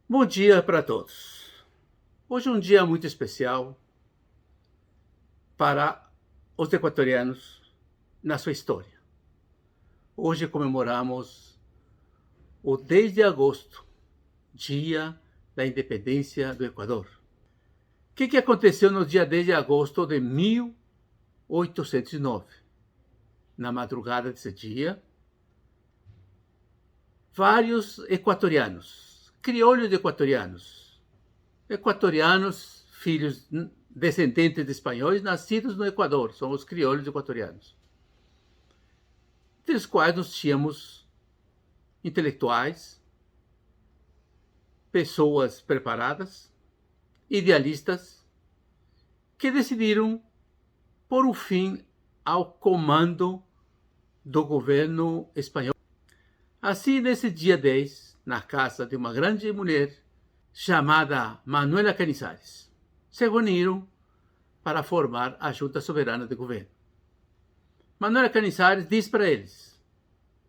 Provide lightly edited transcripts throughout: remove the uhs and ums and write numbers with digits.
Bom dia para todos. Hoje é um dia muito especial para os equatorianos na sua história. Hoje comemoramos o 10 de agosto, dia da independência do Equador. O que aconteceu no dia 10 de agosto de 1809? Na madrugada desse dia, vários equatorianos, crioulos equatorianos, filhos descendentes de espanhóis, nascidos no Equador, são os crioulos equatorianos, entre os quais nós tínhamos intelectuais, pessoas preparadas, idealistas, que decidiram pôr um fim ao comando do governo espanhol. Assim, nesse dia 10, na casa de uma grande mulher chamada Manuela Canizares, se reuniram para formar a Junta Soberana de Governo. Manuela Canizares diz para eles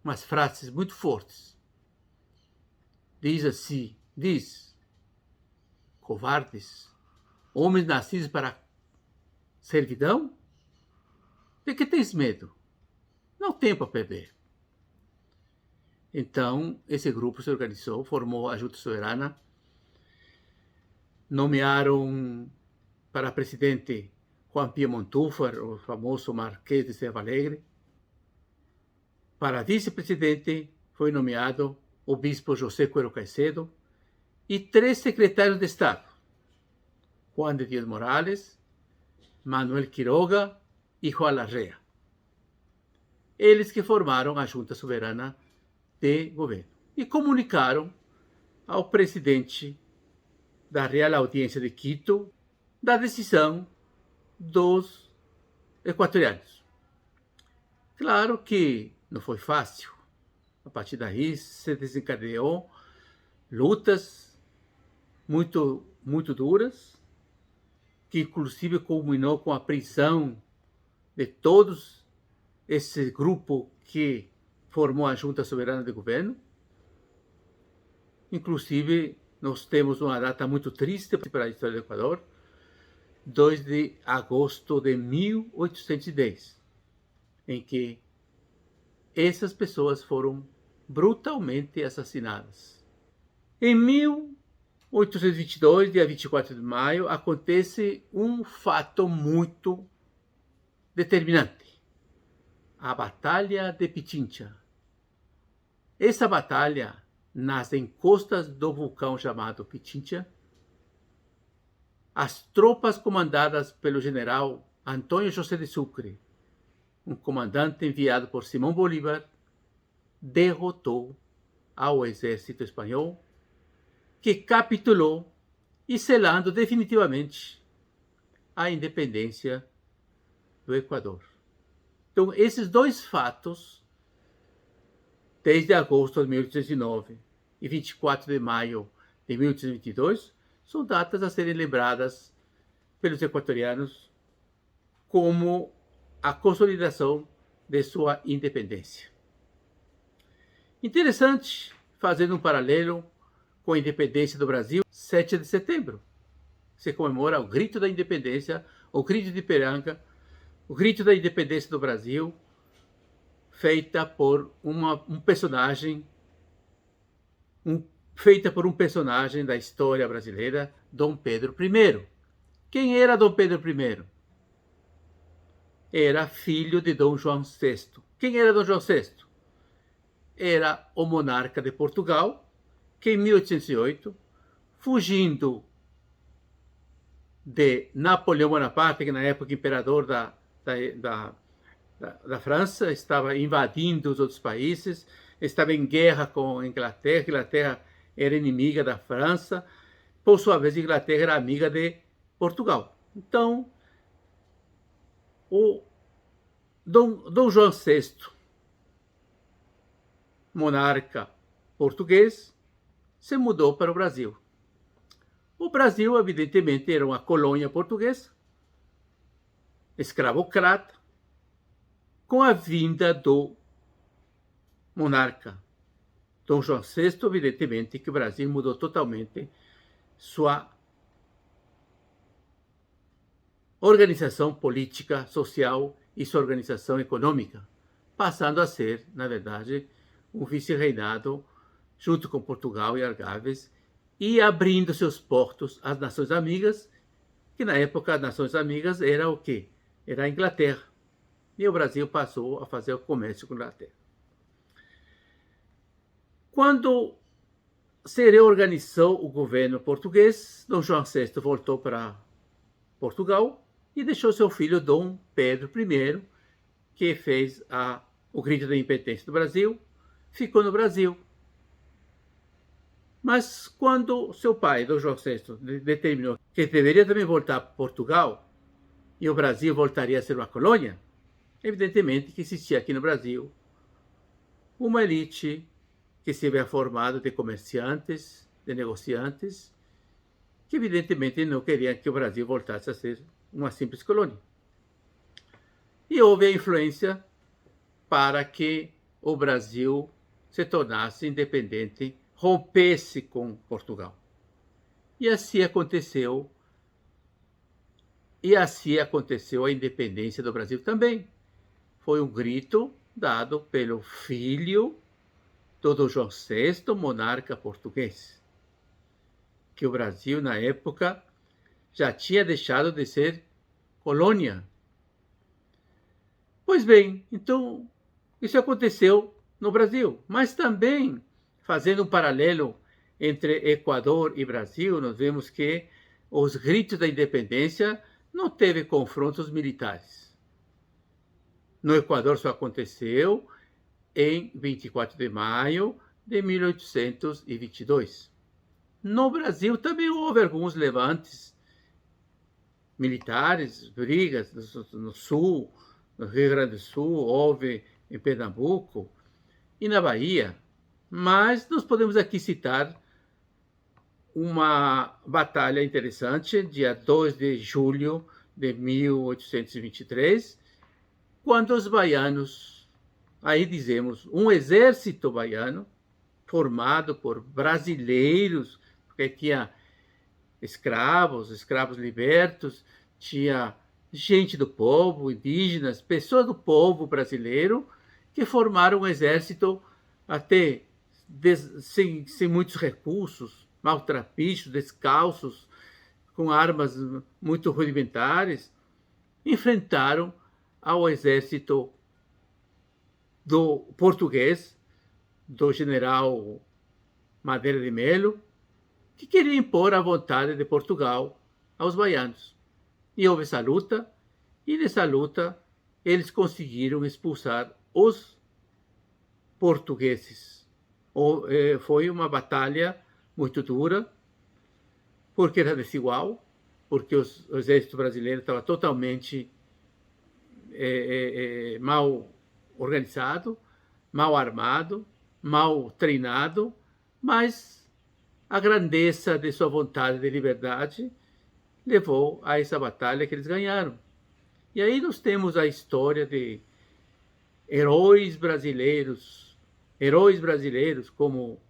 umas frases muito fortes. Diz assim, covardes, homens nascidos para servidão? De que tens medo? Não tem para perder. Então, esse grupo se organizou, formou a Junta Soberana, nomearam para presidente Juan Pío Montúfar, o famoso Marquês de Serra Alegre. Para vice-presidente foi nomeado o bispo José Cuero Caicedo e 3 secretários de Estado, Juan de Dios Morales, Manuel Quiroga e Juan Larrea. Eles que formaram a Junta Soberana de Governo e comunicaram ao presidente da Real Audiência de Quito da decisão dos equatorianos. Claro que não foi fácil. A partir daí se desencadeou lutas muito duras, que inclusive culminou com a prisão de todos esse grupo que formou a Junta Soberana de Governo. Inclusive, nós temos uma data muito triste para a história do Equador, 2 de agosto de 1810, em que essas pessoas foram brutalmente assassinadas. Em 1822, dia 24 de maio, acontece um fato muito determinante: a Batalha de Pichincha. Essa batalha, nas encostas do vulcão chamado Pichincha, as tropas comandadas pelo general Antônio José de Sucre, um comandante enviado por Simão Bolívar, derrotou ao exército espanhol, que capitulou e selando definitivamente a independência do Equador. Então, esses dois fatos, 10 de agosto de 1809 e 24 de maio de 1822, são datas a serem lembradas pelos equatorianos como a consolidação de sua independência. Interessante, fazendo um paralelo com a independência do Brasil, 7 de setembro. Se comemora o grito da independência, o grito de Ipiranga, o grito da independência do Brasil, feita por um personagem da história brasileira, Dom Pedro I. Quem era Dom Pedro I? Era filho de Dom João VI. Quem era Dom João VI? Era o monarca de Portugal, que em 1808, fugindo de Napoleão Bonaparte, que na época imperador da França, estava invadindo os outros países, estava em guerra com a Inglaterra. A Inglaterra era inimiga da França, por sua vez a Inglaterra era amiga de Portugal. Então, o Dom João VI, monarca português, se mudou para o Brasil. O Brasil, evidentemente, era uma colônia portuguesa, escravocrata. Com a vinda do monarca Dom João VI, evidentemente, que o Brasil mudou totalmente sua organização política, social e sua organização econômica, passando a ser, na verdade, um vice-reinado junto com Portugal e Algarves e abrindo seus portos às nações amigas, que na época as nações amigas era o quê? Era a Inglaterra. E o Brasil passou a fazer o comércio com a Inglaterra. Quando se reorganizou o governo português, Dom João VI voltou para Portugal e deixou seu filho Dom Pedro I, que fez o grito da independência do Brasil, ficou no Brasil. Mas quando seu pai, Dom João VI, determinou que deveria também voltar para Portugal e o Brasil voltaria a ser uma colônia, evidentemente que existia aqui no Brasil uma elite que se havia formado de comerciantes, de negociantes, que evidentemente não queriam que o Brasil voltasse a ser uma simples colônia. E houve a influência para que o Brasil se tornasse independente, rompesse com Portugal. E assim aconteceu. E assim aconteceu a independência do Brasil também. Foi um grito dado pelo filho do Dom João VI, monarca português, que o Brasil, na época, já tinha deixado de ser colônia. Pois bem, então, isso aconteceu no Brasil, mas também, fazendo um paralelo entre Equador e Brasil, nós vemos que os gritos da independência não teve confrontos militares. No Equador só aconteceu em 24 de maio de 1822. No Brasil também houve alguns levantes militares, brigas no Sul, no Rio Grande do Sul, houve em Pernambuco e na Bahia. Mas nós podemos aqui citar uma batalha interessante, dia 2 de julho de 1823, quando os baianos, aí dizemos, um exército baiano, formado por brasileiros, porque tinha escravos libertos, tinha gente do povo, indígenas, pessoas do povo brasileiro, que formaram um exército até sem muitos recursos, maltrapilhos, descalços, com armas muito rudimentares, enfrentaram ao exército do português, do general Madeira de Melo, que queria impor a vontade de Portugal aos baianos. E houve essa luta, e nessa luta eles conseguiram expulsar os portugueses. Foi uma batalha muito dura, porque era desigual, porque o exército brasileiro estava totalmente mal organizado, mal armado, mal treinado, mas a grandeza de sua vontade de liberdade levou a essa batalha que eles ganharam. E aí nós temos a história de heróis brasileiros como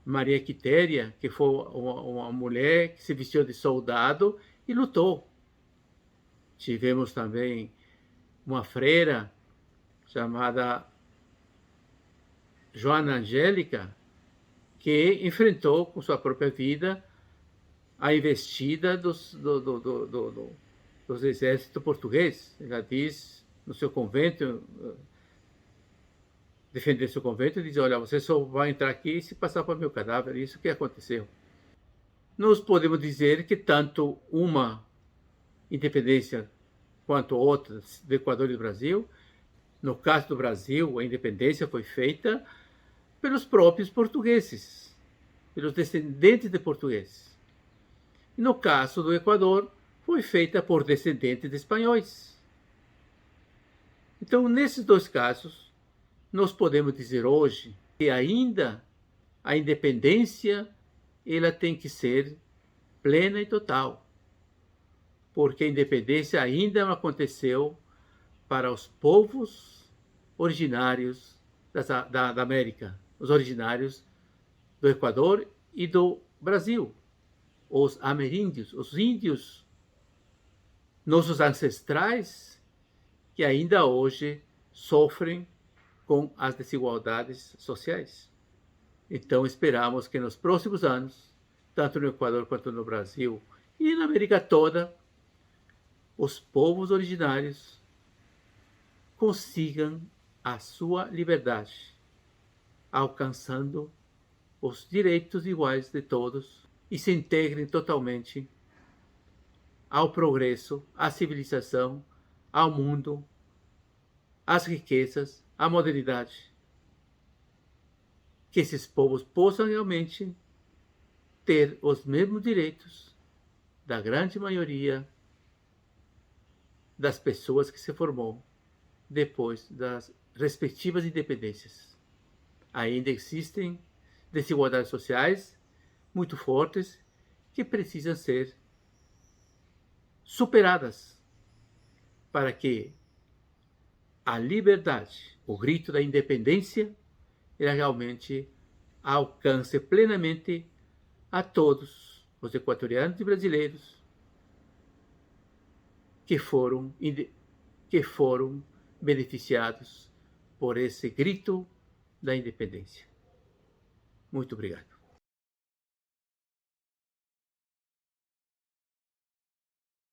Maria Quitéria, que foi uma mulher que se vestiu de soldado e lutou. Tivemos também uma freira chamada Joana Angélica, que enfrentou com sua própria vida a investida dos exércitos portugueses. Ela diz no seu convento, defender seu convento, e diz: olha, você só vai entrar aqui se passar para meu cadáver. Isso que aconteceu. Nós podemos dizer que tanto uma independência quanto outras do Equador e do Brasil, no caso do Brasil, a independência foi feita pelos próprios portugueses, pelos descendentes de portugueses. E no caso do Equador, foi feita por descendentes de espanhóis. Então, nesses dois casos, nós podemos dizer hoje que ainda a independência ela tem que ser plena e total, porque a independência ainda não aconteceu para os povos originários da América, os originários do Equador e do Brasil, os ameríndios, os índios, nossos ancestrais, que ainda hoje sofrem com as desigualdades sociais. Então, esperamos que nos próximos anos, tanto no Equador quanto no Brasil e na América toda, os povos originários consigam a sua liberdade, alcançando os direitos iguais de todos e se integrem totalmente ao progresso, à civilização, ao mundo, às riquezas, à modernidade. Que esses povos possam realmente ter os mesmos direitos da grande maioria das pessoas que se formou depois das respectivas independências. Ainda existem desigualdades sociais muito fortes que precisam ser superadas para que a liberdade, o grito da independência, ele realmente alcance plenamente a todos os equatorianos e brasileiros que foram beneficiados por esse grito da independência. Muito obrigado.